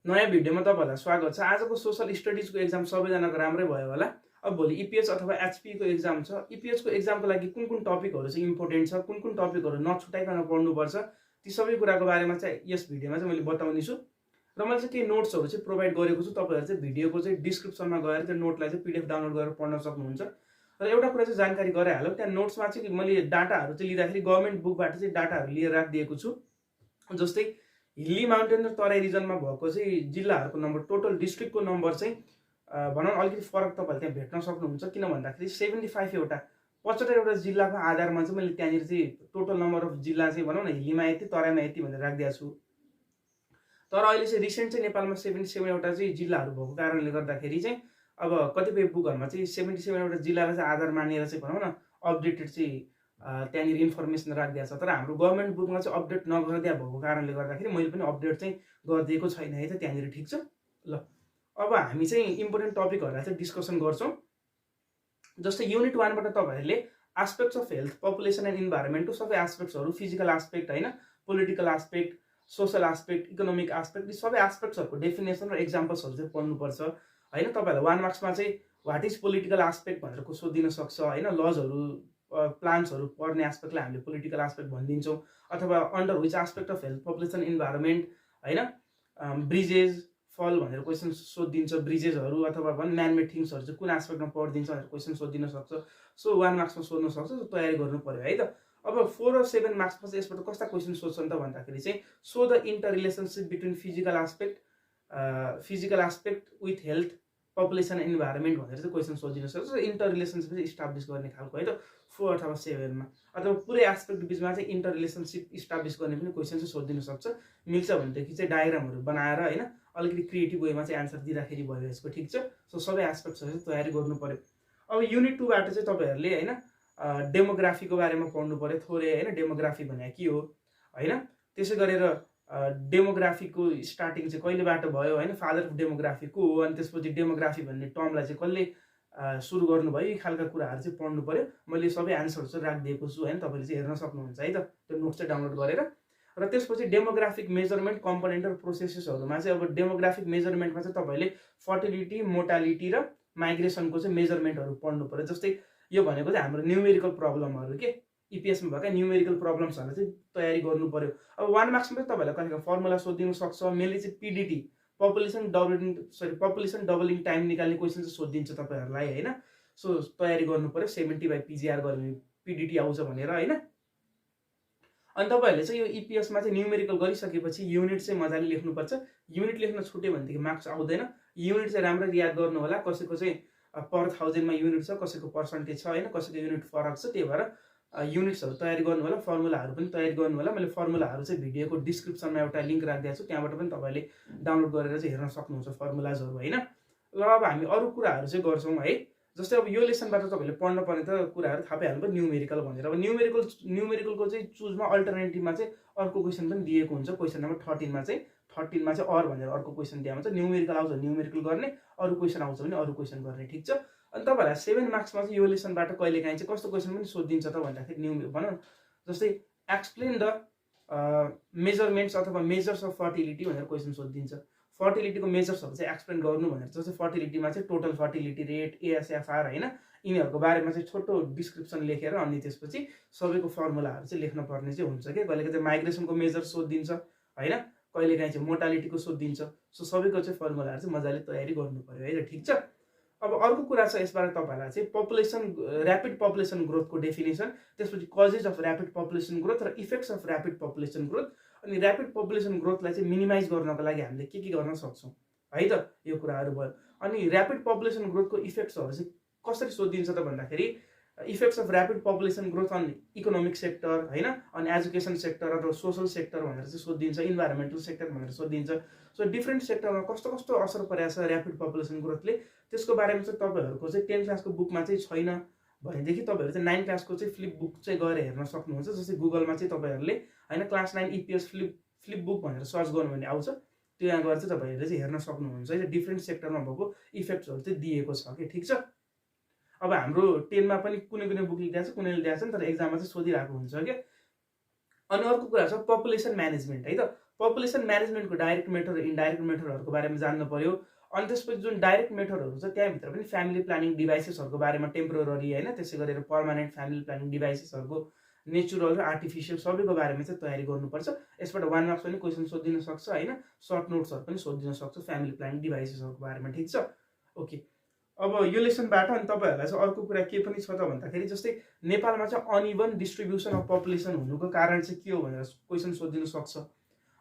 नयाँ भिडियोमा तपाईहरुलाई स्वागत छ। आजको सोशल स्टडीजको एक्जाम सबैजनाको राम्रै भयो होला। अब भोलि इपीएस अथवा एचपी को एक्जाम छ। इपीएस को एक्जामको लागि कुन कुन टपिकहरु चाहिँ इम्पोर्टेन्ट छ, कुन कुन टपिकहरु नछुटाइकन पढ्नुपर्छ, ती सबै कुराको बारेमा चाहिँ यस भिडियोमा चाहिँ मैले बताउने छु। र मैले चाहिँ केही नोट्सहरु चाहिँ प्रोभाइड गरेको छु। तपाईहरु चाहिँ भिडियोको चाहिँ डिस्क्रिप्सनमा गएर त्यो नोटलाई चाहिँ पीडीएफ डाउनलोड गरेर पढ्न सक्नुहुन्छ। र एउटा कुरा चाहिँ जानकारी गराइहालौँ, त्यहाँ नोट्समा चाहिँ मैले डाटाहरु चाहिँ लिँदाखेरि गभर्नमेन्ट बुकबाट चाहिँ डाटाहरु लिएर राखिदिएको छु। जस्तै हिल्ली माउन्टेन र तराई रिजनमा भएको चाहिँ जिल्लाहरूको नम्बर, टोटल डिस्ट्रिक्टको नम्बर चाहिँ भनौँ अलिकति फरक तपाईहरुले त्यहाँ भेट्न सक्नुहुन्छ। किन भन्दाखेरि 75 एउटा 75 वटा जिल्लाको आधारमा चाहिँ मैले त्यहाँनिर चाहिँ टोटल नम्बर अफ जिल्ला चाहिँ भनौँ न हिल्लीमा यति, तराईमा यति भनेर राखिदिएको छु। तर अहिले चाहिँ रिसेन्ट चाहिँ नेपालमा 77 वटा चाहिँ जिल्लाहरू भएको कारणले गर्दाखेरि चाहिँ अब कतिपय बुकहरुमा चाहिँ 77 वटा जिल्लालाई चाहिँ आधार मानेर चाहिँ भनौँ न अपडेटेड चाहिँ त्यहाँनिर इन्फर्मेसन राखिदिएको छ। तर हाम्रो गभर्नमेन्ट बुकमा चाहिँ अपडेट नगरिदिया भएको कारणले गर्दाखेरि मैले पनि अपडेट चाहिँ गरिदिएको छैन है त त्यहाँनिर। ठिक छ ल। अब हामी चाहिँ इम्पोर्टेन्ट टपिकहरुलाई चाहिँ डिस्कसन गर्छौं। जस्तै युनिट 1 बाट तपाईहरुले aspects of health, population and इन्भाइरोन्मेन्टको सबै एस्पेक्ट्सहरु, फिजिकल एस्पेक्ट हैन, political aspect, social aspect, economic aspect, यी सबै एस्पेक्ट्सहरुको डेफिनेसन र एक्जाम्पल्सहरु चाहिँ पढ्नुपर्छ हैन। तपाईहरुलाई 1 मार्क्समा चाहिँ व्हाट इज पोलिटिकल एस्पेक्ट भनेर सोधिन सक्छ हैन। लजहरु, प्लान्सहरु पढ्ने एस्पेक्टलाई हामीले पोलिटिकल एस्पेक्ट भनिदिन्छौं। अथवा under which aspect of health, population, environment हैन, ब्रिजेस फल भनेर क्वेशन सोधिन्छ। ब्रिजेसहरु अथवा म्यानमेड थिङ्सहरु चाहिँ कुन एस्पेक्टमा पढिदिन्छ भनेर क्वेशन सोधिन सक्छ। सो 1 मार्क्समा सोध्न सक्छ, सो तयारी गर्नु पर्यो है त। अब 4 र 7 मार्क्समा चाहिँ यसबाट कस्ता क्वेशन सोध्छन् त भन्दाखेरि चाहिँ so the inter relationship between physical aspect with health, population and environment भनेर चाहिँ क्वेशन सोधिन सक्छ। इन्टर रिलेसनशिप चाहिँ इस्टाब्लिश गर्ने खालको है त 4 अथवा 7 मा। अथवा पुरै एस्पेक्ट बिचमा चाहिँ इन्टर रिलेसनशिप इस्टाब्लिश गर्ने पनि क्वेशन चाहिँ सोधिन सक्छ। मिल्छ भनेदेखि चाहिँ डायग्रामहरु बनाएर हैन अलिकति क्रिएटिभ वेमा चाहिँ आन्सर दिँदाखेरि भयो यसको। ठिक छ। सो सबै एस्पेक्ट्सहरु चाहिँ तयारी गर्नु पर्यो। अब युनिट 2 बाट चाहिँ तपाईहरुले हैन डेमोग्राफीको बारेमा पढ्नु पर्यो थोरै हैन। डेमोग्राफी भने के हो हैन, त्यसै गरेर डेमोग्राफीको स्टार्टिङ चाहिँ कहिलेबाट भयो हैन, फादर अफ डेमोग्राफी को हो, अनि त्यसपछि डेमोग्राफी भन्ने टर्मलाई चाहिँ कसले सुरु गर्नुभयो, यी खालका कुराहरु चाहिँ पढ्नु पर्यो। मैले सबै आन्सरहरु चाहिँ राखिदिएको छु हैन, तपाईले चाहिँ हेर्न सक्नुहुन्छ है त त्यो नोट चाहिँ डाउनलोड गरेर। र त्यसपछि डेमोग्राफिक मेजरमेन्ट, कम्पोनेन्ट र प्रोसेसेसहरुमा चाहिँ अब डेमोग्राफिक मेजरमेन्टमा चाहिँ तपाईले फर्टिलिटी, मोर्टालिटी र माइग्रेसनको चाहिँ मेजरमेन्टहरु पढ्नु पर्यो। जस्तै यो भनेको चाहिँ हाम्रो न्यूमेरिकल प्रब्लमहरु के इपीएस मा भएका न्यूमेरिकल प्रब्लम्सहरु चाहिँ तयारी गर्नु पर्यो। अब 1 मार्क्समा चाहिँ तपाईलाई कहिलेकाहीँ फर्मुला सोधिन सक्छ। मेनली चाहिँ पीडीटी, पपुलेसन डबलिङ टाइम निकाल्ने क्वेशन चाहिँ सोधिन्छ तपाईहरुलाई हैन। सो तयारी गर्नु पर्यो। 70/PGR गर्ने पीडीटी आउँछ भनेर हैन। अनि तपाईहरुले चाहिँ यो इपीएस मा चाहिँ न्यूमेरिकल गरिसकेपछि युनिट चाहिँ मजाले लेख्नुपर्छ। युनिट लेख्न छुट्यो भनेदेखि मार्क्स आउँदैन। युनिट चाहिँ राम्ररी याद गर्नु होला। कसैको चाहिँ पर 1000 मा युनिट छ, कसैको पर्सेन्टेज छ हैन, कसैको युनिट फरक छ। त्यही भएर युनिट्सहरु तयारी गर्नु होला, फर्मुलाहरु पनि तयारी गर्नु होला। मैले फर्मुलाहरु चाहिँ भिडियोको डिस्क्रिप्सनमा एउटा लिंक राखिदिएको छु, त्यहाँबाट पनि तपाईले डाउनलोड गरेर चाहिँ हेर्न सक्नुहुन्छ फर्मुलाजहरु हैन। ल अब हामी अरु कुराहरु चाहिँ गर्छौं है। जस्तै अब यो लेसनबाट तपाईले पढ्न पर्ने त कुराहरु थाहा पाइहाल्नु भयो न्यूमेरिकल भनेर। अब न्यूमेरिकलको चाहिँ चुजमा अल्टरनेटिभमा चाहिँ अर्को क्वेशन पनि दिएको हुन्छ। क्वेशन नम्बर 13 मा चाहिँ अर भनेर अर्को क्वेशन दिएको हुन्छ। न्यूमेरिकल आउँछ न्यूमेरिकल गर्ने, अरु क्वेशन आउँछ भने अरु क्वेशन गर्ने। ठिक छ। अनि तपाईहरुलाई 7 मार्क्समा चाहिँ यो लेसनबाट कहिलेकाहीँ चाहिँ कस्तो क्वेशन पनि सोधिन्छ त भन्दाखेरि भनौं जस्तै एक्सप्लेन द मेजरमेन्ट्स अथवा मेजर्स अफ फर्टिलिटी भनेर क्वेशन सोधिन्छ। फर्टिलिटीको मेजर्सहरु चाहिँ एक्सप्लेन गर्नु भनेर। जस्तै फर्टिलिटीमा चाहिँ टोटल फर्टिलिटी रेट, एएसएफआर हैन, यिनीहरुको बारेमा चाहिँ छोटो डिस्क्रिप्सन लेखेर अनि त्यसपछि सबैको फर्मुलाहरु चाहिँ लेख्न पर्ने चाहिँ हुन्छ के। कहिलेकाहीँ चाहिँ माइग्रेसनको मेजर सोधिन्छ हैन, कहिलेकाहीँ चाहिँ मोर्टालिटीको सोधिन्छ। सो सबैको चाहिँ फर्मुलाहरु चाहिँ मजाले तयारी गर्नु पर्यो है त। ठिक छ। अब अर्को कुरा छ यसबाट तपाईहरुलाई चाहिँ र्यापिड पपुलेसन ग्रोथको डेफिनेसन, त्यसपछि causes of rapid population growth र effects of rapid population growth. अनि र्यापिड पपुलेसन ग्रोथलाई चाहिँ मिनिमाइज गर्नको लागि हामीले के गर्न सक्छौं है त, यो कुराहरु भयो। अनि र्यापिड पपुलेसन ग्रोथको इफेक्ट्सहरु चाहिँ कसरी सोधिन्छ त भन्दाखेरि effects of rapid population growth on economic sector हैन, अनि एजुकेसन सेक्टर अथवा सोशल सेक्टर भनेर चाहिँ सोधिन्छ, इन्भाइरोन्मेन्टल सेक्टर भनेर सोधिन्छ। सो डिफरेन्ट सेक्टरमा कस्तो कस्तो असर परेको छ र्यापिड पपुलेसन ग्रोथले, त्यसको बारेमा चाहिँ तपाईहरुको चाहिँ 10 क्लासको बुकमा चाहिँ छैन भनेदेखि तपाईहरु चाहिँ 9 क्लासको चाहिँ फ्लिप बुक चाहिँ गएर हेर्न सक्नुहुन्छ। जस्तै गुगलमा चाहिँ तपाईहरुले हैन क्लास 9 ईपीएस फ्लिप बुक भनेर सर्च गर्नु भने आउँछ। त्यहाँ गएर चाहिँ तपाईहरुले चाहिँ हेर्न सक्नुहुन्छ है। डिफरेन्ट सेक्टरमा भएको इफेक्ट्सहरु चाहिँ दिएको छ के। ठिक छ। अब हाम्रो 10 मा पनि कुनै बुक लिएको छ, कुनैले दिएको छ नि, तर एक्जाममा चाहिँ सोधिरहेको हुन्छ के। अनि अर्को कुरा छ पपुलेसन म्यानेजमेन्ट है त। पपुलेसन म्यानेजमेन्टको डाइरेक्ट मेथड र इन्डाइरेक्ट मेथडहरूको बारेमा जान्नु पर्यो। अनि त्यसपछि जुन डाइरेक्ट मेथडहरू छ त्यहाँभित्र पनि फ्यामिली प्लानिङ डिभाइसेसहरूको बारेमा टेम्पोररी होइन, त्यसै गरेर पर्मानेन्ट फ्यामिली प्लानिङ डिभाइसेसहरूको नेचुरल र आर्टिफिसियल सबैको बारेमा चाहिँ तयारी गर्नुपर्छ। यसबाट 1 मार्क्स पनि क्वेसन सोधिन सक्छ होइन, सर्ट नोट्सहरू पनि सोधिन सक्छ फ्यामिली प्लानिङ डिभाइसेसहरूको बारेमा। ठिक छ, ओके। अब यो लेसनबाट अनि तपाईँहरूलाई चाहिँ अर्को कुरा के पनि छ त भन्दाखेरि जस्तै नेपालमा चाहिँ अनइभन डिस्ट्रिब्युसन अफ पपुलेसन हुनुको कारण चाहिँ के हो भनेर क्वेसन सोधिन सक्छ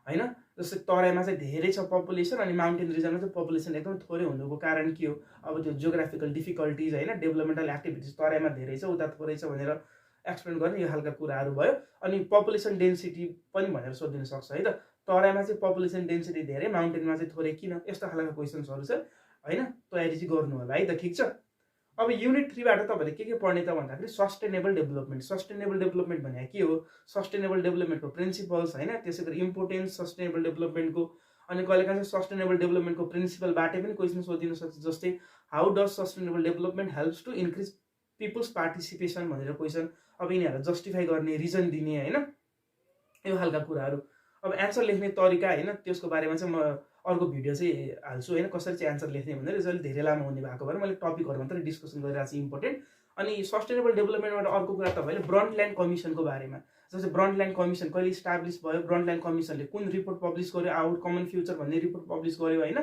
होइन। जस्तै तराईमा चाहिँ धेरै छ पपुलेसन अनि माउन्टेन रिजनमा चाहिँ पपुलेसन एकदम थोरै हुनुको कारण के हो। अब त्यो जियोग्राफिकल डिफिकल्टिज होइन, डेभलपमेन्टल एक्टिभिटिज तराईमा धेरै छ उता थोरै छ भनेर एक्सप्लेन गर्ने यो खालका कुराहरू भयो। अनि पपुलेसन डेन्सिटी पनि भनेर सोधिन सक्छ है त, तराईमा चाहिँ पपुलेसन डेन्सिटी धेरै माउन्टेनमा चाहिँ थोरै किन, यस्तो खालका क्वेसन्सहरू छ होइन, तयारी चाहिँ गर्नु होला है त। ठिक छ, अब युनिट 3बाट तपाईँले के पढ्ने त भन्दाखेरि सस्टेनेबल डेभलपमेन्ट। सस्टेनेबल डेभलपमेन्ट भने के हो, सस्टेनेबल डेभलपमेन्टको प्रिन्सिपल्स होइन, त्यसै गरी इम्पोर्टेन्स सस्टेनेबल डेभलपमेन्टको। अनि कहिलेकाहीँ चाहिँ सस्टेनेबल डेभलपमेन्टको प्रिन्सिपलबाटै पनि क्वेसन सोधिन सक्छ। जस्तै how does sustainable development helps to increase people's participation भनेर क्वेसन। अब यिनीहरूलाई जस्टिफाई गर्ने, रिजन दिने होइन, यो खालका कुराहरू। अब एन्सर लेख्ने तरिका होइन, त्यसको बारेमा चाहिँ म अर्को भिडियो चाहिँ हाल्छु होइन, कसरी चाहिँ एन्सर लेख्ने भनेर। यसले धेरै लामो हुने भएको भएर मैले टपिकहरू मात्रै डिस्कसन गरिरहेको छु इम्पोर्टेन्ट। अनि सस्टेनेबल डेभलपमेन्टबाट अर्को कुरा तपाईँले ब्रन्डल्यान्ड कमिसनको बारेमा, जस्तै ब्रन्डल्यान्ड कमिसन कहिले इस्टाब्लिस भयो, ब्रन्डल्यान्ड कमिसनले कुन रिपोर्ट पब्लिस गर्यो, आवर कमन फ्युचर भन्ने रिपोर्ट पब्लिस गर्यो होइन,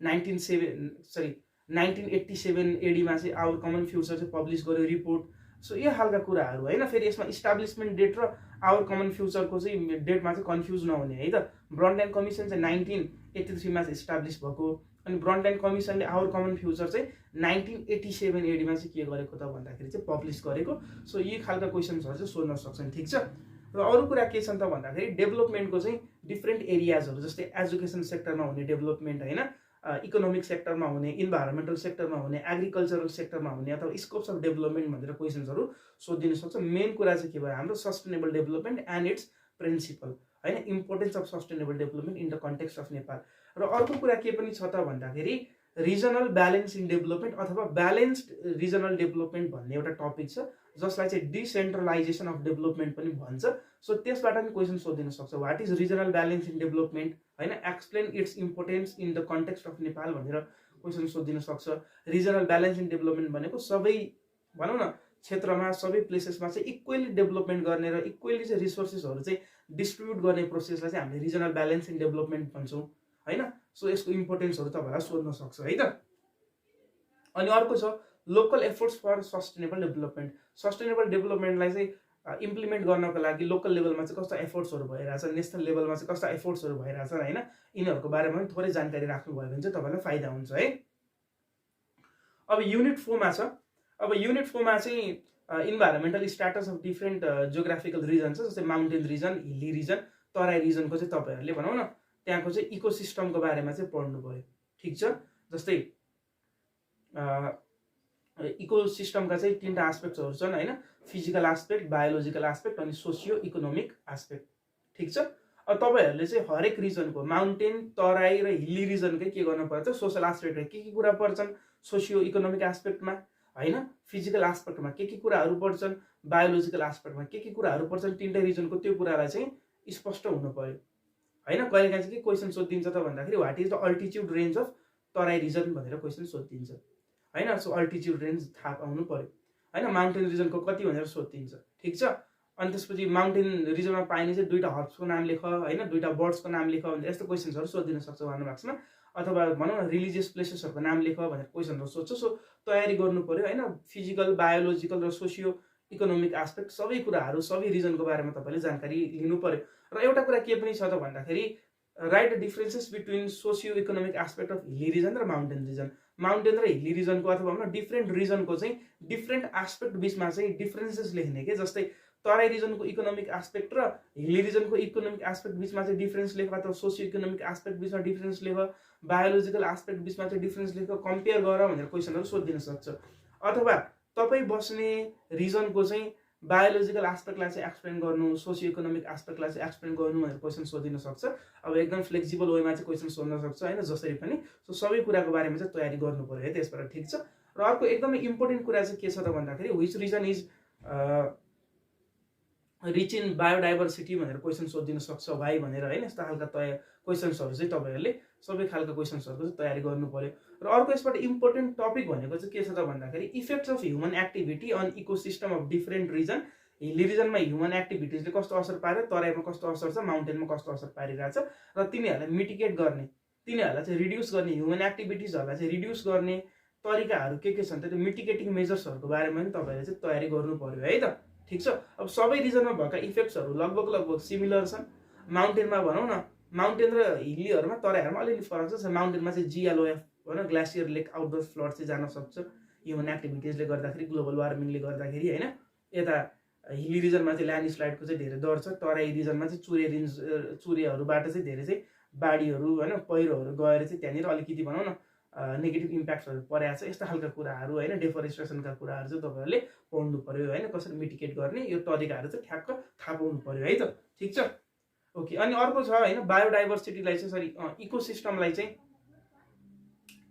1987 एडीमा चाहिँ आवर कमन फ्युचर चाहिँ पब्लिस गर्यो रिपोर्ट। सो यो खालका कुराहरू होइन। फेरि यसमा इस्टाब्लिसमेन्ट डेट र आवर कमन फ्युचरको चाहिँ डेटमा चाहिँ कन्फ्युज नहुने है त। ब्रन्डल्यान्ड कमिसन चाहिँ 1983मा चाहिँ इस्टाब्लिस भएको, अनि ब्रन्डल्यान्ड कमिसनले आवर कमन फ्युचर चाहिँ 1987 एडीमा चाहिँ के गरेको त भन्दाखेरि चाहिँ पब्लिस गरेको। सो यी खालका क्वेसन्सहरू चाहिँ सोध्न सक्छन्। ठिक छ, र अरू कुरा के छन् त भन्दाखेरि डेभलपमेन्टको चाहिँ डिफ्रेन्ट एरियाजहरू, जस्तै एजुकेसन सेक्टरमा हुने डेभलपमेन्ट होइन, इकोनोमिक सेक्टरमा हुने, इन्भाइरोमेन्टल सेक्टरमा हुने, एग्रिकल्चरल सेक्टरमा हुने अथवा स्कोप्स अफ डेभलपमेन्ट भनेर क्वेसन्सहरू सोधिन सक्छ। मेन कुरा चाहिँ के भयो हाम्रो sustainable development and its principle होइन, importance of sustainable development in the context of Nepal. र अर्को कुरा के पनि छ त भन्दाखेरि रिजनल ब्यालेन्स इन डेभलपमेन्ट अथवा ब्यालेन्स्ड रिजनल डेभलपमेन्ट भन्ने एउटा टपिक छ, जसलाई चाहिँ डिसेन्ट्रलाइजेसन अफ डेभलपमेन्ट पनि भन्छ। सो त्यसबाट पनि क्वेसन सोधिन सक्छ। What is regional balance in development होइन, explain its importance in the context of Nepal भनेर क्वेसन सोधिन सक्छ। रिजनल ब्यालेन्स इन डेभलपमेन्ट भनेको सबै भनौँ न क्षेत्रमा, सबै प्लेसेसमा चाहिँ इक्वेली डेभलपमेन्ट गर्ने र इक्वेली चाहिँ रिसोर्सेसहरू चाहिँ डिस्ट्रिब्युट गर्ने प्रोसेसलाई चाहिँ हामीले रिजनल ब्यालेन्स इन डेभलपमेन्ट भन्छौँ होइन। सो यसको इम्पोर्टेन्सहरू तपाईँलाई सोध्न सक्छ है त। अनि अर्को छ local efforts for sustainable development. Sustainable डेभलपमेन्टलाई चाहिँ इम्प्लिमेन्ट गर्नको लागि लोकल लेभलमा चाहिँ कस्ता एफोर्ट्सहरू भइरहेछ, नेसनल लेभलमा चाहिँ कस्ता एफोर्ट्सहरू भइरहेछन् होइन, यिनीहरूको बारेमा पनि थोरै जानकारी राख्नुभयो भने चाहिँ तपाईँलाई फाइदा हुन्छ है। अब युनिट 4मा छ। अब युनिट 4मा चाहिँ environmental status of different geographical region छ, जस्तै mountain region, hilly region, Terai रिजनको चाहिँ तपाईँहरूले भनौँ न त्यहाँको चाहिँ इकोसिस्टमको बारेमा चाहिँ पढ्नु पर्यो। ठिक छ, जस्तै इकोसिस्टमका चाहिँ 3टा एस्पेक्ट्सहरू छन् होइन, फिजिकल एस्पेक्ट, बायोलोजिकल एस्पेक्ट अनि सोसियो इकोनोमिक एस्पेक्ट। ठिक छ, अब तपाईँहरूले चाहिँ हरेक रिजनको माउन्टेन, तराई र हिल्ली रिजनकै के गर्नु पर्छ, सोसल एस्पेक्टमा के कुरा पर्छन्, सोसियो इकोनोमिक एस्पेक्टमा होइन, फिजिकल एस्पेक्टमा के कुराहरू पर्छन्, बायोलोजिकल एस्पेक्टमा के कुराहरू पर्छन्, 3टा रिजनको त्यो कुरालाई चाहिँ स्पष्ट हुनु पर्यो होइन। कहिलेकाहीँ चाहिँ के क्वेसन सोधिन्छ त भन्दाखेरि what is the altitude range of Terai region भनेर क्वेसन सोधिन्छ होइन। सो अल्टिट्युड रेन्ज थाहा पाउनु पर्यो होइन। माउन्टेन रिजनको कति भनेर सोधिन्छ। ठिक छ, अनि त्यसपछि माउन्टेन रिजनमा पाइने चाहिँ 2टा हर्ब्सको नाम लेख होइन, 2टा बर्ड्सको नाम लेख भनेर यस्तो क्वेसन्सहरू सोधिन सक्छ 1 मार्क्समा। अथवा भनौँ न रिलिजियस प्लेसेसहरूको नाम लेख भनेर क्वेसनहरू सोध्छ। सो तयारी गर्नु पर्यो होइन। फिजिकल, बायोलोजिकल र सोसियो इकोनोमिक एस्पेक्ट सबै कुराहरू, सबै रिजनको बारेमा तपाईँले जानकारी लिनु पर्यो। र एउटा कुरा के पनि छ त भन्दाखेरि write the differences between socio economic aspect of hilly region र माउन्टेन रिजन। माउन्टेन र हिल्ली रिजनको अथवा भनौँ न डिफ्रेन्ट रिजनको चाहिँ डिफ्रेन्ट एस्पेक्ट बिचमा चाहिँ डिफरेन्सेस लेख्ने के, जस्तै तराई रिजनको इकोनोमिक एस्पेक्ट र हिल्ली रिजनको इकोनोमिक एस्पेक्ट बिचमा चाहिँ डिफरेन्स लेख, अथवा सोसियो इकोनोमिक एस्पेक्ट बिचमा डिफरेन्स लेख, बायोलोजिकल एस्पेक्ट बिचमा चाहिँ डिफरेन्स लेख, कम्पेयर गर भनेर क्वेसनहरू सोधिन सक्छ। अथवा तपाईँ बस्ने रिजनको चाहिँ बायोलोजिकल एस्पेक्टलाई चाहिँ एक्सप्लेन गर्नु, सोसियो इकोनोमिक एस्पेक्टलाई चाहिँ एक्सप्लेन गर्नु भनेर क्वेसन सोधिन सक्छ। अब एकदम फ्लेक्सिबल वेमा चाहिँ क्वेसन सोध्न सक्छ होइन, जसरी पनि। सो सबै कुराको बारेमा चाहिँ तयारी गर्नु पर्यो है त्यसबाट। ठिक छ, र अर्को एकदमै इम्पोर्टेन्ट कुरा चाहिँ के छ त भन्दाखेरि which region is rich in biodiversity भनेर क्वेसन सोधिदिन सक्छ भाइ भनेर होइन। यस्ता खालका क्वेसन्सहरू चाहिँ तपाईँहरूले सबै खालका क्वेसन्सहरूको चाहिँ तयारी गर्नु पर्यो। र अर्को यसबाट इम्पोर्टेन्ट टपिक भनेको चाहिँ के छ त भन्दाखेरि effects of human activity on ecosystem of different region. Hilly रिजनमा ह्युमन एक्टिभिटिजले कस्तो असर पार्यो, तराईमा कस्तो असर छ, माउन्टेनमा कस्तो असर पारिरहेछ र तिनीहरूलाई मिटिगेट गर्ने, तिनीहरूलाई चाहिँ रिड्युस गर्ने, ह्युमन एक्टिभिटिजहरूलाई चाहिँ रिड्युस गर्ने तरिकाहरू के छन् त, त्यो मिटिगेटिङ मेजर्सहरूको बारेमा पनि तपाईँहरूले चाहिँ तयारी गर्नु पर्यो है त। ठिक छ। अब सबै रिजनमा भएका इफेक्ट्सहरू लगभग सिमिलर छन्। माउन्टेनमा भनौँ न, माउन्टेन र हिल्लीहरूमा तराईहरूमा अलिअलि फरक छ। माउन्टेनमा चाहिँ जिएलओएफ होइन, ग्लासियर लेक आउटडोर फ्लड चाहिँ जान सक्छ ह्युमन एक्टिभिटिजले गर्दाखेरि, ग्लोबल वार्मिङले गर्दाखेरि होइन। यता हिल्ली रिजनमा चाहिँ ल्यान्डस्लाइडको चाहिँ धेरै डर छ। तराई रिजनमा चाहिँ चुरेहरूबाट चाहिँ धेरै चाहिँ बाढीहरू होइन, पहिरोहरू गएर चाहिँ त्यहाँनिर अलिकति भनौँ न नेगेटिभ इम्प्याक्टहरू परेको छ। यस्ता खालका कुराहरू होइन, डेफोरेस्टेसनका कुराहरू चाहिँ तपाईँहरूले पढ्नु पर्यो होइन, कसरी मिटिगेट गर्ने यो तरिकाहरू चाहिँ ठ्याक्क थाहा पाउनु पर्यो है त। ठिक छ। ओके। अनि अर्को छ होइन, बायोडाइभर्सिटीलाई चाहिँ इकोसिस्टमलाई चाहिँ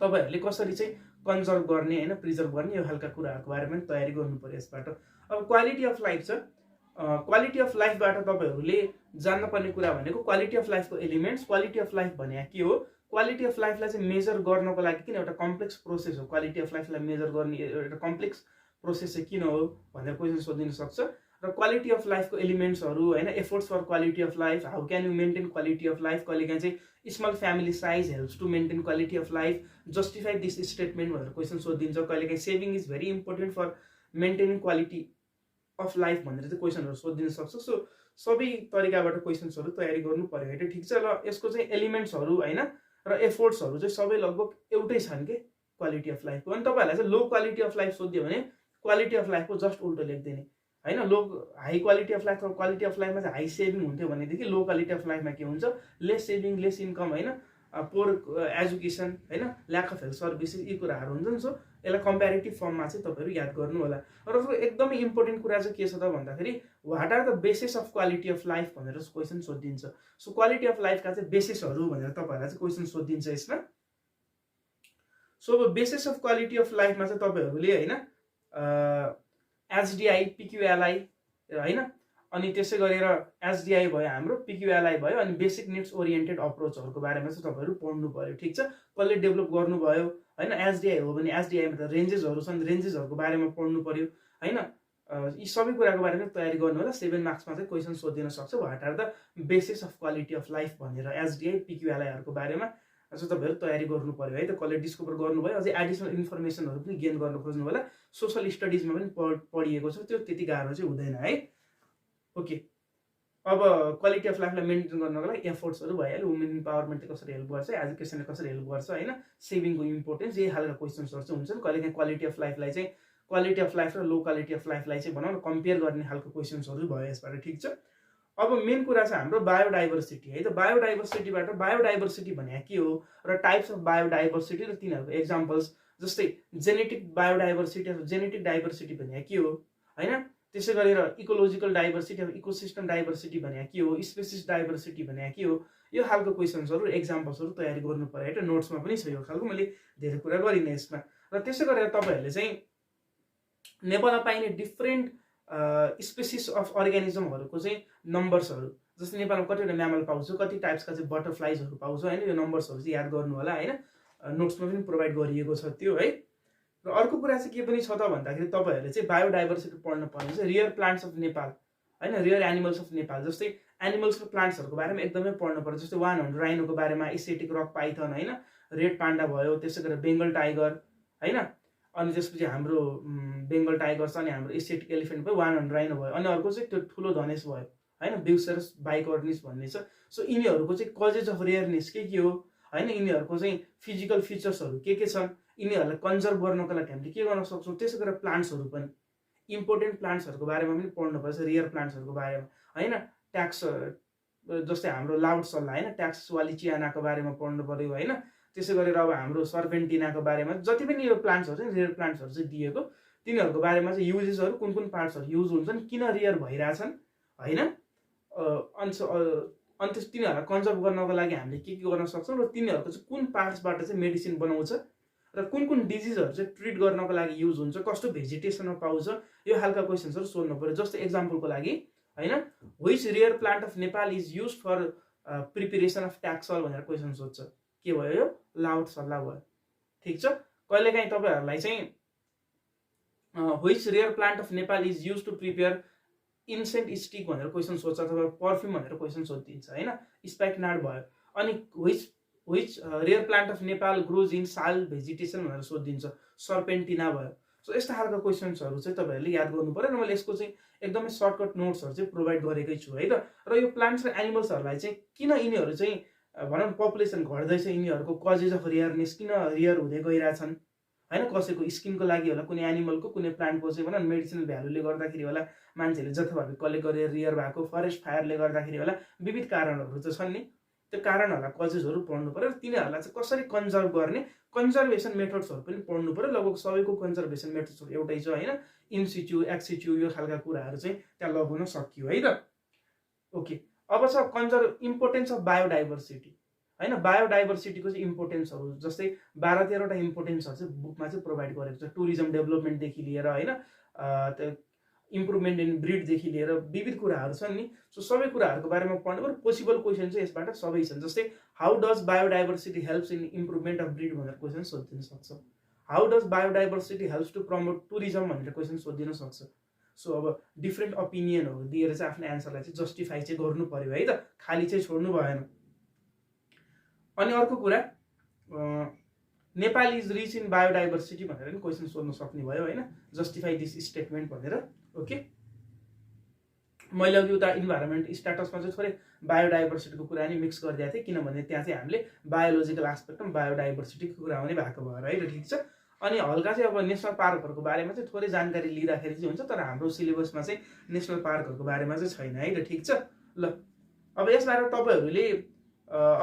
तपाईँहरूले कसरी चाहिँ कन्जर्भ गर्ने होइन, प्रिजर्भ गर्ने यो खालका कुराहरूको बारेमा पनि तयारी गर्नु पर्यो यसबाट। अब क्वालिटी अफ लाइफ छ। क्वालिटी अफ लाइफबाट तपाईँहरूले जान्नुपर्ने कुरा भनेको क्वालिटी अफ लाइफको एलिमेन्ट्स। क्वालिटी अफ लाइफ भने के हो, क्वालिटी अफ लाइफलाई चाहिँ मेजर गर्नको लागि किन एउटा कम्प्लेक्स प्रोसेस हो, क्वालिटी अफ लाइफलाई मेजर गर्ने एउटा कम्प्लेक्स प्रोसेस चाहिँ किन हो भनेर क्वेसन सोधिन सक्छ। र क्वालिटी अफ लाइफको एलिमेन्ट्सहरू होइन, efforts for quality of life, how can you maintain quality of life, कहिलेकाहीँ चाहिँ small family size helps to maintain quality of life, justify this statement भनेर क्वेसन सोधिन्छ। कहिलेकाहीँ saving is very important for maintaining quality of life भनेर चाहिँ क्वेसनहरू सोधिन सक्छ। So सबै तरिकाबाट क्वेसन्सहरू तयारी गर्नु पर्यो है। ठिक छ। र यसको चाहिँ एलिमेन्ट्सहरू होइन र एफोर्ट्सहरू चाहिँ सबै लगभग एउटै छन् कि क्वालिटी अफ लाइफको। अनि तपाईँहरूलाई चाहिँ लो क्वालिटी अफ लाइफ सोधियो भने क्वालिटी अफ लाइफको जस्ट उल्टो लेखिदिने होइन। High quality of life, quality of लाइफमा चाहिँ हाई सेभिङ हुन्थ्यो भनेदेखि लो क्वालिटी अफ लाइफमा के हुन्छ, लेस सेभिङ, लेस इन्कम होइन, पोर एजुकेसन होइन, ल्याक अफ हेल्थ सर्भिसेस, यी कुराहरू हुन्छन्। सो यसलाई कम्पेरिटिभ फर्ममा चाहिँ तपाईँहरू याद गर्नु होला। र एकदमै इम्पोर्टेन्ट कुरा चाहिँ के छ त भन्दाखेरि what are the basis of quality of life भनेर क्वेसन सोधिन्छ। सो क्वालिटी अफ लाइफका चाहिँ बेसिसहरू भनेर तपाईँहरूलाई चाहिँ क्वेसन सोधिन्छ यसमा। सो अब बेसिस अफ क्वालिटी अफ लाइफमा चाहिँ तपाईँहरूले होइन एचडिआई, पिक्युएलआई होइन, अनि त्यसै गरेर एचडिआई भयो हाम्रो, पिक्युएलआई भयो, अनि बेसिक निड्स ओरिएन्टेड अप्रोचहरूको बारेमा चाहिँ तपाईँहरू पढ्नु पर्यो। ठिक छ। कसले डेभलप गर्नुभयो होइन, एचडिआई हो भने एचडिआईमा त रेन्जेसहरू छन्, रेन्जेसहरूको बारेमा पढ्नु पर्यो होइन। यी सबै कुराको बारेमा तयारी गर्नु होला। 7 मार्क्समा चाहिँ क्वेसन सोधिन सक्छ, what are the basis of quality of life भनेर एचडिआई, पिक्युएलआईहरूको बारेमा चाहिँ तपाईँहरू तयारी गर्नु पर्यो है त। कसले डिस्कभर गर्नुभयो, अझै एडिसनल इन्फर्मेसनहरू पनि गेन गर्न खोज्नु होला। सोसल स्टडिजमा पनि पढिएको छ, त्यो त्यति गाह्रो चाहिँ हुँदैन है। ओके। अब क्वालिटी अफ लाइफलाई मेन्टेन गर्नको लागि एफोर्ट्सहरू भइहाल्यो, वुमेन इम्पावरमेन्टले कसरी हेल्प गर्छ, एजुकेसनले कसरी हेल्प गर्छ होइन, सेभिङको इम्पोर्टेन्स, यही खालका क्वेसन्सहरू चाहिँ हुन्छन्। कहिलेकाहीँ क्वालिटी अफ लाइफलाई चाहिँ, क्वालिटी अफ लाइफ र लो क्वालिटी अफ लाइफलाई चाहिँ भनौँ न कम्पेयर गर्ने खालको क्वेसन्सहरू भयो यसबाट। ठिक छ। अब मेन कुरा छ हाम्रो बायोडाइभर्सिटी है त। बायोडाइभर्सिटीबाट बायोडाइभर्सिटी भने के हो र टाइप्स अफ बायोडाइभर्सिटी र तिनीहरूको एक्जाम्पल्स, जस्तै जेनेटिक बायोडाइभर्सिटी अथवा जेनेटिक डाइभर्सिटी भने के हो होइन, त्यसै गरेर इकोलोजिकल डाइभर्सिटी अथवा इकोसिस्टम डाइभर्सिटी भने के हो, स्पेसिस डाइभर्सिटी भने के हो, यो खालको क्वेसन्सहरू एक्जाम्पल्सहरू तयारी गर्नु पर्यो है त। नोट्समा पनि छ यो खालको, मैले धेरै कुरा गरिनँ यसमा। र त्यसै गरेर तपाईँहरूले चाहिँ नेपालमा पाइने डिफ्रेन्ट स्पेसिस अफ अर्गानिजमहरूको चाहिँ नम्बर्सहरू, जस्तै नेपालमा कतिवटा म्यामल पाउँछ, कति टाइप्सका चाहिँ बटरफ्लाइजहरू पाउँछ होइन, यो नम्बर्सहरू चाहिँ याद गर्नु होला होइन। नोट्समा पनि प्रोभाइड गरिएको छ त्यो है। र अर्को कुरा चाहिँ के पनि छ त भन्दाखेरि तपाईँहरूले चाहिँ बायोडाइभर्सिटी पढ्नु पर्ने चाहिँ रियर प्लान्ट्स अफ नेपाल होइन, रियर एनिमल्स अफ नेपाल, जस्तै एनिमल्स र प्लान्ट्सहरूको बारेमा एकदमै पढ्नु पर्छ। जस्तै 100 राइनोको बारेमा, एसियाटिक रक पाइथन होइन, रेड पान्डा भयो, त्यसै गरेर बेङ्गल टाइगर होइन, अनि त्यसपछि हाम्रो बेङ्गल टाइगर छ, अनि हाम्रो एसियाटिक एलिफेन्ट भयो, 100 राइनो भयो, अनि अर्को चाहिँ त्यो ठुलो धनेश भयो होइन, ब्युसेरस बाइकर्निस भन्ने छ। सो यिनीहरूको चाहिँ कजेज अफ रेयरनेस के हो होइन, यिनीहरूको चाहिँ फिजिकल फिचर्सहरू के छन्, यिनीहरूलाई कन्जर्भ गर्नको लागि हामीले के गर्न सक्छौँ। त्यसै गरेर प्लान्ट्सहरू पनि, इम्पोर्टेन्ट प्लान्ट्सहरूको बारेमा पनि पढ्नुपर्छ, रियर प्लान्ट्सहरूको बारेमा होइन। ट्याक्स जस्तै हाम्रो लाउड सल्ला होइन, ट्याक्स वालिचियानाको बारेमा पढ्नु पर्यो होइन। त्यसै गरेर अब हाम्रो सर्पेन्टिनाको बारेमा, जति पनि यो प्लान्ट्सहरू चाहिँ रियर प्लान्ट्सहरू चाहिँ दिएको, तिनीहरूको बारेमा चाहिँ युजेसहरू, कुन कुन पार्ट्सहरू युज हुन्छन्, किन रियर भइरहेछन् होइन, अनि तिनीहरूलाई कन्जर्भ गर्नको लागि हामीले के गर्न सक्छौँ, र तिनीहरूको चाहिँ कुन पार्ट्सबाट चाहिँ मेडिसिन बनाउँछ, र कुन कुन डिजिजहरू चाहिँ ट्रिट गर्नको लागि युज हुन्छ, कस्तो भेजिटेसनमा पाउँछ, यो खालका क्वेसन्सहरू सोध्नु पऱ्यो। जस्तै एक्जाम्पलको लागि हैन which rare plant of Nepal is use for preparation of taxol भनेर क्वेसन सोध्छ के भयो यो लाउड सल्लाह भयो ठीक छ कहिलेकाहीँ तपाईहरुलाई चाहिँ which rare plant of Nepal is use to prepare incense stick भनेर क्वेसन सोध्छ अथवा पर्फ्युम भनेर क्वेसन सोधिदिन्छ हैन स्पाइकनाट भयो अनि which rare plant of Nepal grows in sal vegetation भनेर सोधिदिन्छ सर्पेन्टिना भयो सो यस्ता खालको क्वेसन्सहरु चाहिँ तपाईहरुले याद गर्नु पर्यो र मैले यसको चाहिँ एकदमै सर्टकट नोट्सहरु चाहिँ प्रोभाइड गरेकै छु है त र यो प्लान्ट्स र एनिमल्सहरुलाई चाहिँ किन यिनीहरु चाहिँ भनौं न पपुलेसन घट्दैछ यिनीहरुको कजेज अफ रेयरनेस किन रेयर हुँदै गइराछन् हैन कसैको स्किनको लागि होला कुनै एनिमलको कुनै प्लान्टको चाहिँ भनौं मेडिसिनल भ्यालुले गर्दाखेरि होला मान्छेले जथाभावी कलेक्ट गरेर रेयर भएको फरेस्ट फायरले गर्दाखेरि होला विविध कारणहरु चाहिँ छन् नि त्यो कारणहरुलाई कजेसहरु पढ्नु पर्यो र तिनीहरुलाई चाहिँ कसरी कन्जर्भ गर्ने कन्जर्भेसन मेथड्सहरु पनि पढ्नु पर्यो लगभग सबैको कन्जर्भेसन मेथड्सहरु एउटै छ हैन इन सिच्यु एक्स सिच्यु यो खालका कुराहरु चाहिँ त्यहाँ लगाउन सकियो है त ओके अब छ कन्जर्भ इम्पोर्टेन्स अफ बायोडाइभर्सिटी हैन बायोडाइभर्सिटीको चाहिँ इम्पोर्टेन्सहरु जस्तै 12-13 वटा इम्पोर्टेन्सहरु चाहिँ बुकमा चाहिँ प्रोभाइड गरेको छ टुरिज्म डेभलपमेन्ट देखि लिएर हैन इम्प्रुभमेन्ट इन ब्रिड देखि लिएर विविध कुराहरु छन् नि सो सबै कुराहरुको बारेमा पढ्नु पर्यो पोसिबल क्वेशन चाहिँ यसबाट सबै छन् जस्तै how does biodiversity helps in improvement of breed भनेर क्वेशन सोधिदिन सक्छ how does biodiversity helps to promote tourism भनेर क्वेशन सोधिदिन सक्छ सो अब डिफरेन्ट ओपिनियनहरु दिएर चाहिँ आफ्नो एन्सरलाई चाहिँ जस्टिफाई चाहिँ गर्नु पर्यो है त खाली चाहिँ छोड्नु भएन अनि अर्को कुरा Nepal is rich in biodiversity भनेर पनि क्वेशन सोध्न सक्ने भयो हैन जस्टिफाई दिस स्टेटमेन्ट भनेर ओके मैले अघि उता इन्भाइरोमेन्ट स्ट्याटसमा चाहिँ थोरै बायोडाइभर्सिटीको कुरा नि मिक्स गरिदिएको थिएँ किनभने त्यहाँ चाहिँ हामीले बायोलोजिकल एस्पेक्टमा बायोडाइभर्सिटीको कुरा पनि भएको भएर है र ठिक छ अनि हल्का चाहिँ अब नेशनल पार्कहरुको बारेमा चाहिँ थोरै जानकारी लिँदाखेरि चाहिँ हुन्छ तर हाम्रो सिलेबसमा चाहिँ नेशनल पार्कहरुको बारेमा चाहिँ छैन है र ठिक छ ल अब यसबाट तपाईहरुले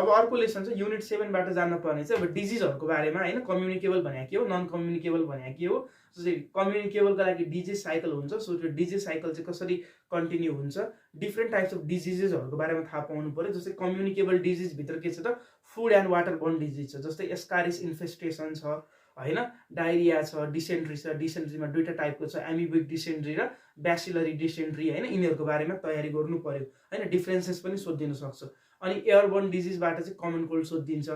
अब अर्को लेसन चाहिँ युनिट 7 बाट जान्न पर्ने चाहिँ अब डिजिजहरुको बारेमा हैन कम्युनिकेबल भने के हो नन कम्युनिकेबल भने के हो जस्तै कम्युनिकेबलको लागि डिजिज साइकल हुन्छ सो त्यो डिजिज साइकल चाहिँ कसरी कन्टिन्यू हुन्छ डिफरेन्ट टाइप्स अफ डिजिजेसहरुको बारेमा थाहा पाउनु पर्यो जस्तै कम्युनिकेबल डिजिज भित्र के छ त food and water borne disease छ जस्तै एस्कारिस इन्फेस्टेसन छ हैन डायरिया छ डिसेन्ट्रीमा दुईटा टाइपको छ एमिबिक डिसेन्ट्री र ब्यासिलरी डिसेन्ट्री हैन यिनीहरुको बारेमा तयारी गर्नु पर्यो हैन डिफरेन्सेस पनि सोधिदिन सक्छ अनि एयरबोर्न डिजिजबाट चाहिँ कमन कोल्ड सोधिदिन्छ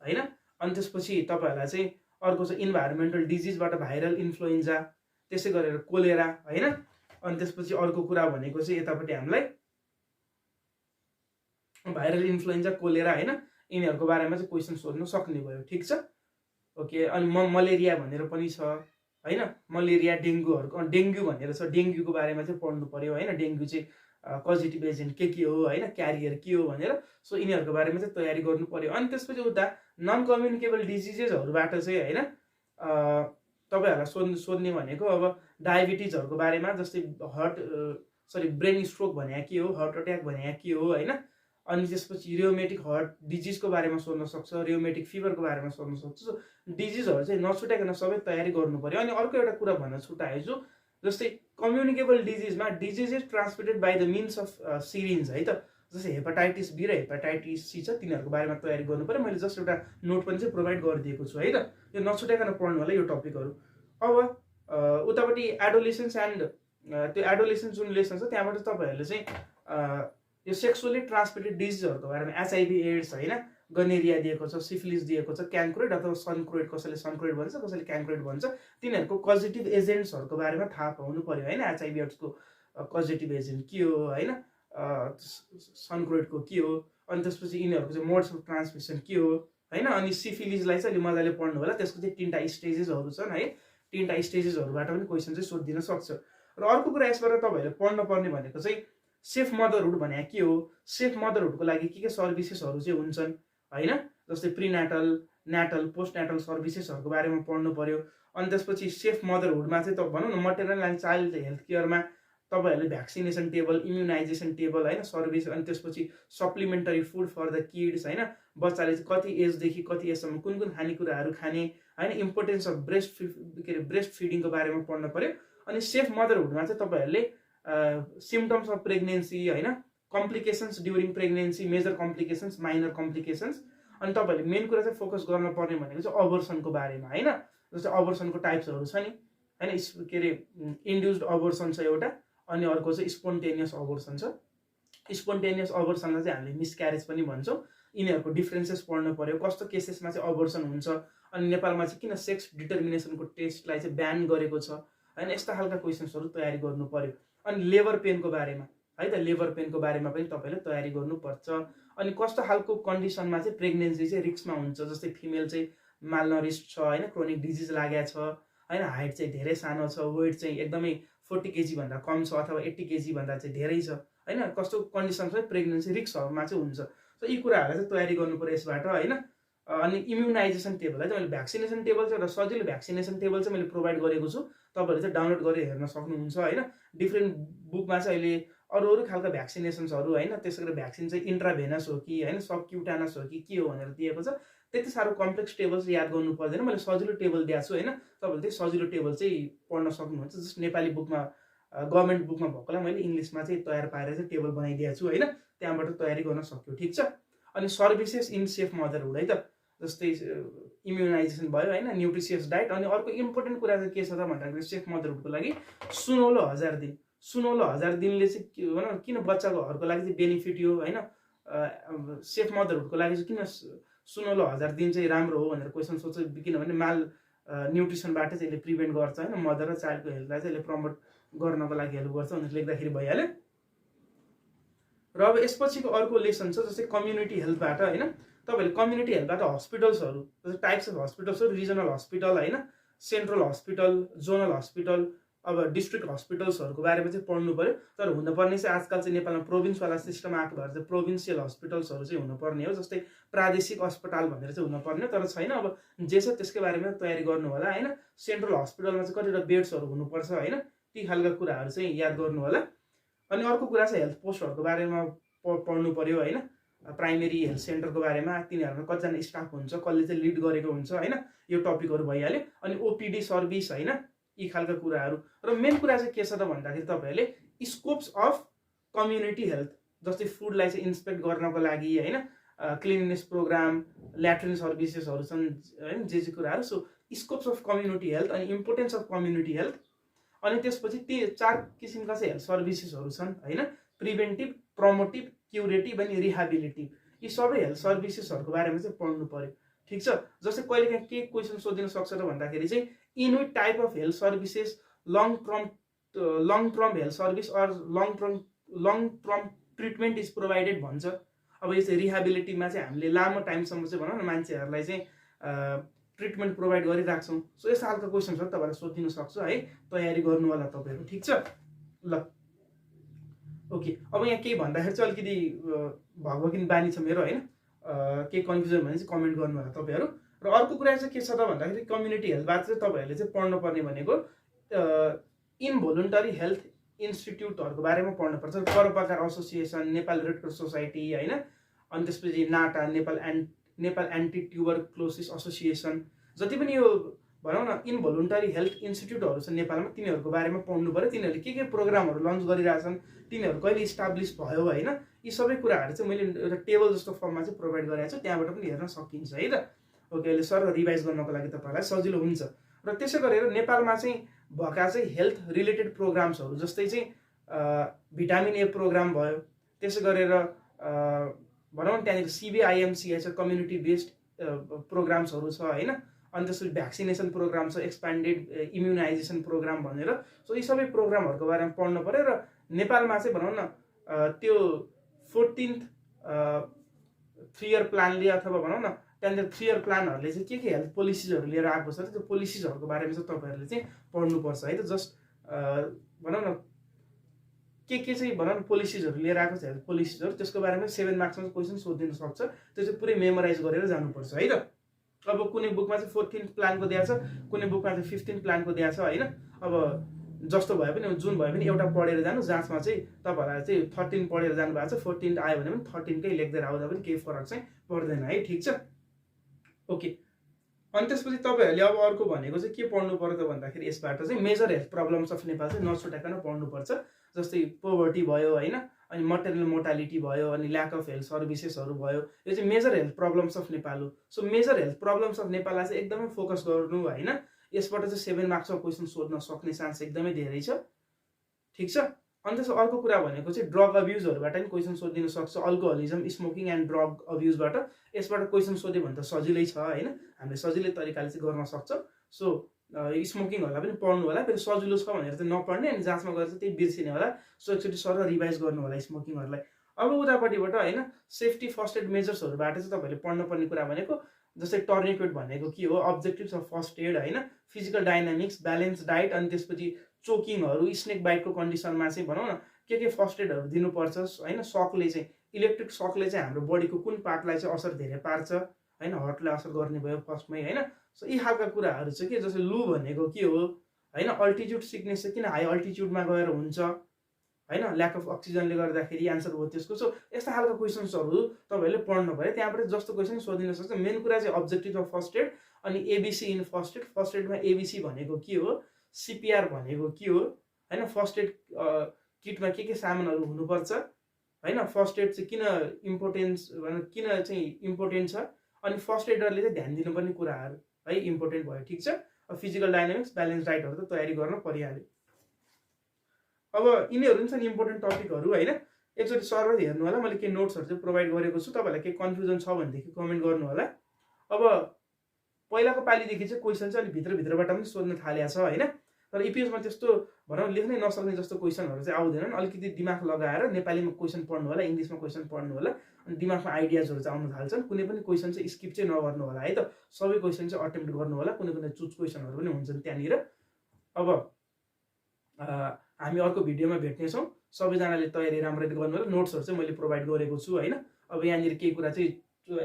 हैन अनि त्यसपछि तपाईहरुलाई चाहिँ अर्को चाहिँ इन्भाइरोमेन्टल डिजिजबाट भाइरल इन्फ्लुएन्जा त्यसै गरेर कोलेरा हैन अनि त्यसपछि अर्को कुरा भनेको चाहिँ यतापट्टि हामीलाई भाइरल इन्फ्लुएन्जा कोलेरा हैन यिनीहरुको बारेमा चाहिँ क्वेशन सोध्न सक्ने भयो ठीक छ ओके अनि मलेरिया भनेर पनि छ हैन मलेरिया डेंगु भनेर छ डेंगुको बारेमा चाहिँ पढ्नु पर्यो हैन डेंगु चाहिँ पजिटिभ एजेन्ट के हो हैन क्यारियर के हो भनेर सो यिनीहरुको बारेमा चाहिँ तयारी गर्नु पर्यो अनि त्यसपछि उता नन कम्युनिकेबल डिजिजेसहरुबाट चाहिँ हैन तपाईहरुलाई सोध्ने भनेको अब डायबिटिजहरुको बारेमा जस्तै ब्रेन स्ट्रोक भने के हो हार्ट अट्याक भने के हो हैन अनि त्यसपछि रियोमेटिक हार्ट डिजिजको बारेमा सोध्न सक्छ रियोमेटिक फिभरको बारेमा सोध्न सक्छ डिजिजहरु चाहिँ नछुटाइकन सबै तयारी गर्नु पर्यो अनि अर्को एउटा कुरा भन्न छुटाएछु जस्तै कम्युनिकेबल डिजिजमा disease is transmitted by the means of syringe है त जस्तै हेपाटाइटिस बी र हेपाटाइटिस सी छ तिनीहरुको बारेमा तयारी गर्नु पर्यो मैले जस्ट एउटा नोट पनि चाहिँ प्रोभाइड गरिदिएको छु है त यो नछुटाइकन पढ्नु होला यो टपिकहरु अब उतापट्टि एडोलेसेन्स एन्ड त्यो एडोलेसेन्स जुन लेसन छ त्यहाँबाट तपाईहरुले चाहिँ यो सेक्सुअली ट्रान्समिटेड डिजिजहरुको बारेमा एचआईभी एड्स हैन गनेरिया दिएको छ सिफिलिस दिएको छ क्यान्क्रोइड अथवा सनक्रोइड कसैले सनक्रोइड भन्छ कसैले क्यान्क्रोइड भन्छ तिनीहरुको कजेटिभ एजेन्ट्सहरुको बारेमा थाहा पाउनु पर्यो हैन एचआईभी एड्सको कजेटिभ एजेन्ट के हो हैन सनक्रोइडको के हो अनि त्यसपछि यिनीहरुको चाहिँ मोड्स अफ ट्रान्समिसन के हो हैन अनि सिफिलिसलाई चाहिँ अलि मजाले पढ्नु होला त्यसको चाहिँ तीनटा स्टेजेसहरु छन् है तीनटा स्टेजेसहरुबाट पनि क्वेशन चाहिँ सोधिदिन सक्छ र अर्को कुरा यसबाट तपाईहरुले पढ्न पर्ने भनेको चाहिँ सेफ मदरहुड भने के हो सेफ मदरहुडको लागि के सर्भिसेसहरु चाहिँ हुन्छन् हैन जस्तै प्रिन्याटल न्याटल पोस्टन्याटल सर्भिसेसहरुको बारेमा पढ्नु पर्यो अनि त्यसपछि सेफ मदरहुडमा चाहिँ त भनौं न मटरनल एन्ड चाइल्ड हेल्थ केयरमा तपाईहरुले भ्याक्सिनेसन टेबल इम्युनाइजेसन टेबल हैन सर्भिस अनि त्यसपछि सप्लिमेन्टरी फुड फर द किड्स हैन बच्चाले चाहिँ कति एज देखि कति एजसम्म कुन कुन खानेकुराहरु खाने हैन इम्पोर्टेन्स अफ ब्रेस्ट फिडिङको बारेमा पढ्न पर्यो अनि सेफ मदरहुडमा चाहिँ तपाईहरुले सिम्पटम्स अफ प्रेग्नेन्सी हैन complications during pregnancy major complications minor complications अनि तपाईहरुले मेन कुरा चाहिँ फोकस गर्न पर्ने भनेको चाहिँ अबर्सनको बारेमा हैन जस्तै अबर्सनको टाइप्सहरु छ नि हैन के रे इन्ड्युस्ड अबर्सन छ एउटा अनि अर्को चाहिँ स्पोन्टेनियस अबोर्सन छ। स्पोन्टेनियस अबोर्सनलाई चाहिँ हामीले मिसक्यारेज पनि भन्छौँ। यिनीहरूको डिफ्रेन्सेस पढ्नु पर्यो, कस्तो केसेसमा चाहिँ अबोर्सन हुन्छ, अनि नेपालमा चाहिँ किन सेक्स डिटर्मिनेसनको टेस्टलाई चाहिँ ब्यान गरेको छ हैन, यस्ता खालका क्वेसन्सहरू तयारी गर्नु पर्यो। अनि लेबर पेनको बारेमा है त, लेबर पेनको बारेमा पनि तपाईँले तयारी गर्नुपर्छ। अनि कस्तो खालको कन्डिसनमा चाहिँ प्रेग्नेन्सी चाहिँ रिस्कमा हुन्छ, जस्तै फिमेल चाहिँ मालनरिस्ड छ हैन, क्रोनिक डिजिज लागेको छ हैन, हाइट चाहिँ धेरै सानो छ, वेट चाहिँ एकदमै 40 केजी भन्दा कम छ अथवा 80 केजी भन्दा चाहिँ धेरै छ हैन, कस्तो कन्डिसन चाहिँ प्रेग्नेन्सी रिस्कमा चाहिँ हुन्छ। सो यी कुराहरूलाई चाहिँ तयारी गर्नु पर्यो यसबाट हैन। अनि इम्युनाइजेसन टेबल है, मैले भ्याक्सिनेसन टेबल चाहिँ एउटा सजिलो भ्याक्सिनेसन टेबल चाहिँ मैले प्रोभाइड गरेको छु, तपाईँहरूले चाहिँ डाउनलोड गरेर हेर्न सक्नुहुन्छ हैन। डिफ्रेन्ट बुकमा चाहिँ अहिले अरू अरू खालका भ्याक्सिनेसन्सहरू हैन, त्यसै गरी भ्याक्सिन चाहिँ इन्ट्राभेनस हो कि हैन, सबक्युटानस हो कि के हो भनेर दिएको छ। त्यति साह्रो कम्प्लेक्स टेबल चाहिँ याद गर्नु पर्दैन, मैले सजिलो टेबल दिएको छु हैन। तपाईँले चाहिँ सजिलो टेबल चाहिँ पढ्न सक्नुहुन्छ। जस्ट नेपाली बुकमा गभर्मेन्ट बुकमा भएकोलाई मैले इङ्ग्लिसमा चाहिँ तयार पारेर चाहिँ टेबल बनाइदिएको छु हैन, त्यहाँबाट तयारी गर्न सक्यो। ठिक छ। अनि सर्भिसेस इन सेफ मदरहुड है त, जस्तै इम्युनाइजेसन भयो हैन, न्युट्रिसियस डाइट। अनि अर्को इम्पोर्टेन्ट कुरा चाहिँ के छ त भन्दाखेरि सेफ मदरहुडको लागि सुनौलो 1000 दिन, सुनौलो 1000 दिनले चाहिँ भनौँ किन बच्चाको लागि चाहिँ बेनिफिट हो हैन, सेफ मदरहुडको लागि चाहिँ किन सुनौलो 1000 दिन चाहिँ राम्रो हो भनेर क्वेसन सोध्छ, किनभने माल न्युट्रिसनबाट चाहिँ यसले प्रिभेन्ट गर्छ हैन, मदर र चाइल्डको हेल्थलाई चाहिँ यसले प्रमोट गर्नको लागि हेल्प गर्छ भनेर लेख्दाखेरि भइहाल्यो। र अब यसपछिको अर्को लेसन छ जस्तै कम्युनिटी हेल्थबाट हैन, तपाईँहरूले कम्युनिटी हेल्थबाट हस्पिटल्सहरू जस्तै टाइप्स अफ हस्पिटल्सहरू, रिजनल हस्पिटल हैन, सेन्ट्रल हस्पिटल, जोनल हस्पिटल, अब डिस्ट्रिक्ट हस्पिटल्सहरूको बारेमा चाहिँ पढ्नु पर्यो। तर हुनुपर्ने चाहिँ आजकल चाहिँ नेपालमा प्रोभिन्सवाला सिस्टम आएको भएर चाहिँ प्रोभिन्सियल हस्पिटल्सहरू चाहिँ हुनुपर्ने हो, जस्तै प्रादेशिक अस्पताल भनेर चाहिँ हुनुपर्ने, तर छैन। अब जे छ त्यसकै बारेमा तयारी गर्नु होला हैन। सेन्ट्रल हस्पिटलमा चाहिँ कतिवटा बेड्सहरू हुनुपर्छ हैन, ती खालका कुराहरू चाहिँ याद गर्नु होला। अनि अर्को कुरा चाहिँ हेल्थ पोस्टहरूको बारेमा पढ्नु पर्यो हैन, प्राइमेरी हेल्थ सेन्टरको बारेमा, तिनीहरूमा कतिजना स्टाफ हुन्छ, कसले चाहिँ लिड गरेको हुन्छ हैन, यो टपिकहरू भइहाल्यो। अनि ओपिडी सर्भिस हैन, यी खालका कुराहरू। र मेन कुरा चाहिँ के छ त भन्दाखेरि तपाईँहरूले स्कोप्स अफ कम्युनिटी हेल्थ, जस्तै फुडलाई चाहिँ इन्सपेक्ट गर्नको लागि हैन, क्लिननेस प्रोग्राम, ल्याट्रिन सर्भिसेसहरू छन् हैन, जे कुराहरू। So scopes of community health अनि इम्पोर्टेन्स अफ कम्युनिटी हेल्थ। अनि त्यसपछि ती 4 किसिमका चाहिँ हेल्थ सर्भिसेसहरू छन् हैन, प्रिभेन्टिभ, प्रमोटिभ, क्युरेटिभ अनि रिहाबिलिटिभ। यी सबै हेल्थ सर्भिसेसहरूको बारेमा चाहिँ पढ्नु पर्यो। ठिक छ। जस्तै कहिलेकाहीँ के क्वेसन सोधिन सक्छ त भन्दाखेरि चाहिँ in which type of health services long term health service or long term treatment is provided भन्छ। अब यो चाहिँ रिहाबिलिटीमा चाहिँ हामीले लामो टाइमसम्म चाहिँ भनौँ न मान्छेहरूलाई चाहिँ ट्रिटमेन्ट प्रोभाइड गरिराख्छौँ। सो यस्तो खालको क्वेसन्सहरू तपाईँलाई सोधिन सक्छ है, तयारी गर्नु होला तपाईँहरू। ठिक छ ल, ओके। अब यहाँ केही भन्दाखेरि चाहिँ अलिकति भगवकिन बानी छ मेरो होइन, केही कन्फ्युजन भने चाहिँ कमेन्ट गर्नु होला तपाईँहरू। र अर्को कुरा चाहिँ के छ त भन्दाखेरि कम्युनिटी हेल्थबाट चाहिँ तपाईँहरूले चाहिँ पढ्नुपर्ने भनेको इनभोलुन्टरी हेल्थ इन्स्टिट्युटहरूको बारेमा पढ्नुपर्छ। परोपकार association, Nepal red cross society होइन, अनि त्यसपछि NATA, Nepal anti tuberculosis association, जति पनि यो भनौँ न इनभोलुन्टरी हेल्थ इन्स्टिट्युटहरू छ नेपालमा, तिनीहरूको बारेमा पढ्नु पऱ्यो। तिनीहरूले के प्रोग्रामहरू लन्च गरिरहेछन्, तिनीहरू कहिले इस्टाब्लिस भयो होइन, यी सबै कुराहरू चाहिँ मैले एउटा टेबल जस्तो फर्ममा चाहिँ प्रोभाइड गरेको छु, त्यहाँबाट पनि हेर्न सकिन्छ है त। ओके, अहिले सर रिभाइज गर्नको लागि तपाईँलाई सजिलो हुन्छ। र त्यसै गरेर नेपालमा चाहिँ भएका चाहिँ हेल्थ रिलेटेड प्रोग्राम्सहरू जस्तै चाहिँ भिटामिन ए प्रोग्राम भयो, त्यसै गरेर भनौँ न त्यहाँनिर सिबिआइएमसी छ, कम्युनिटी बेस्ड प्रोग्राम्सहरू छ होइन, अनि त्यसपछि भ्याक्सिनेसन प्रोग्राम छ, एक्सपान्डेड इम्युनाइजेसन प्रोग्राम भनेर। सो यी सबै प्रोग्रामहरूको बारेमा पढ्नु पऱ्यो। र नेपालमा चाहिँ भनौँ न त्यो 14th 3 इयर प्लानले अथवा भनौँ न त्यहाँनिर 3 इयर प्लानहरूले चाहिँ के हेल्थ पोलिसिजहरू लिएर आएको छ, त्यो पोलिसिजहरूको बारेमा चाहिँ तपाईँहरूले चाहिँ पढ्नुपर्छ है त। जस्ट भनौँ न के चाहिँ भनौँ न पोलिसिजहरू लिएर आएको छ हेल्थ पोलिसिजहरू, त्यसको बारेमा 7 मार्क्समा क्वेसन सोधिन सक्छ, त्यो चाहिँ पुरै मेमोराइज गरेर जानुपर्छ है त। अब कुनै बुकमा चाहिँ 14th प्लानको दिएको छ, कुनै बुकमा चाहिँ 15th प्लानको दिएको छ होइन। अब जस्तो भए पनि जुन भए पनि एउटा पढेर जानु, जाँचमा चाहिँ तपाईँहरूलाई चाहिँ 13 पढेर जानुभएको छ, 14th आयो भने पनि 13कै लेख्दै आउँदा पनि केही फरक चाहिँ पर्दैन है। ठिक छ, ओके। अनि त्यसपछि तपाईँहरूले अब अर्को भनेको चाहिँ के पढ्नु पर्यो त भन्दाखेरि यसबाट चाहिँ major health problems of Nepal चाहिँ नछुटाइकन पढ्नुपर्छ। जस्तै पोभर्टी भयो होइन, अनि मटर्नल मोर्टालिटी भयो, अनि ल्याक अफ हेल्थ सर्भिसेसहरू भयो, यो चाहिँ major health problems of Nepal हो। So major health problems of नेपाललाई चाहिँ एकदमै फोकस गर्नु होइन, यसबाट चाहिँ 7 मार्क्सको क्वेसन सोध्न सक्ने चान्स एकदमै धेरै छ। ठिक छ। अनि त्यसको अर्को कुरा भनेको चाहिँ ड्रग अब्युजहरूबाट नि क्वेसन सोधिन सक्छ, अल्कोहलिजम, स्मोकिङ एन्ड ड्रग अब्युजबाट। यसबाट क्वेसन सोध्यो भने त सजिलै छ होइन, हामीले सजिलै तरिकाले चाहिँ गर्न सक्छ। सो स्मोकिङहरूलाई पनि पढ्नु होला, फेरि सजिलो छ भनेर चाहिँ नपढ्ने, अनि जाँचमा गएर चाहिँ त्यही बिर्सिने होला। सो एकचोटि सर रिभाइज गर्नु होला स्मोकिङहरूलाई। अब उतापट्टिबाट होइन सेफ्टी फर्स्ट एड मेजर्सहरूबाट चाहिँ तपाईँहरूले पढ्नुपर्ने कुरा भनेको जस्तै टर्निकेट भनेको के हो, अब्जेक्टिभ्स अफ फर्स्ट एड होइन, फिजिकल डाइनामिक्स, ब्यालेन्स डाइट, अनि त्यसपछि चोकिङहरू, स्नेक बाइटको कन्डिसनमा चाहिँ भनौँ न के फर्स्ट एडहरू दिनुपर्छ होइन। सकले चाहिँ इलेक्ट्रिक सकले चाहिँ हाम्रो बडीको कुन पार्टलाई चाहिँ असर धेरै पार्छ होइन, हार्टलाई असर गर्ने भयो फर्स्टमै होइन। सो यी खालका कुराहरू चाहिँ के, जस्तै लु भनेको के हो होइन, अल्टिट्युड सिकनेस चाहिँ किन हाई अल्टिट्युडमा गएर हुन्छ होइन, ल्याक अफ अक्सिजनले गर्दाखेरि एन्सर हो त्यसको। सो यस्ता खालका क्वेसन्सहरू तपाईँहरूले पढ्नु भयो, त्यहाँबाट जस्तो क्वेसन सोधिन सक्छ। मेन कुरा चाहिँ अब्जेक्टिभ अफ फर्स्ट एड, अनि ABC in first aid. First एडमा एबिसी भनेको के हो, सिपिआर भनेको के हो होइन, फर्स्ट एड किटमा के सामानहरू हुनुपर्छ होइन, फर्स्ट एड चाहिँ किन इम्पोर्टेन्ट छ, अनि फर्स्ट एडरले चाहिँ ध्यान दिनुपर्ने कुराहरू है इम्पोर्टेन्ट भयो। ठिक छ, फिजिकल डाइनामिक्स, ब्यालेन्स डाइटहरू त तयारी गर्न परिहाल्यो। अब यिनीहरू पनि छन् इम्पोर्टेन्ट टपिकहरू होइन। एकचोटि सरलाई हेर्नु होला, मैले केही नोट्सहरू चाहिँ प्रोभाइड गरेको छु, तपाईँलाई केही कन्फ्युजन छ भनेदेखि कमेन्ट गर्नु होला। अब पहिलाको पालिदेखि चाहिँ क्वेसन चाहिँ अलिक भित्रबाट पनि सोध्न थालेको छ होइन, तर इपिएसमा त्यस्तो भनौँ लेख्नै नसक्ने जस्तो क्वेसनहरू चाहिँ आउँदैनन्। अलिकति दिमाग लगाएर नेपालीमा क्वेसन पढ्नु होला, इङ्ग्लिसमा क्वेसन पढ्नु होला, अनि दिमागमा आइडियाजहरू चाहिँ आउनु थाल्छन्। कुनै पनि क्वेसन चाहिँ स्किप चाहिँ नगर्नु होला है त, सबै क्वेसन चाहिँ अटेम्प्ट गर्नु होला, कुनै चुज क्वेसनहरू पनि हुन्छन् त्यहाँनिर। अब हामी अर्को भिडियोमा भेट्नेछौँ, सबैजनाले तयारी राम्ररी गर्नु होला। नोट्सहरू चाहिँ मैले प्रोभाइड गरेको छु होइन। अब यहाँनिर केही कुरा चाहिँ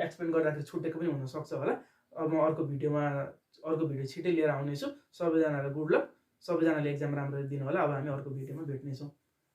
एक्सप्लेन गर्दाखेरि छुटेको पनि हुनसक्छ होला। अब म अर्को भिडियो छिटै लिएर आउनेछु। सबैजनालाई गुड लक, सबैजनाले एक्जाम राम्ररी दिनु होला। अब हामी अर्को भिडियोमा भेट्नेछौँ।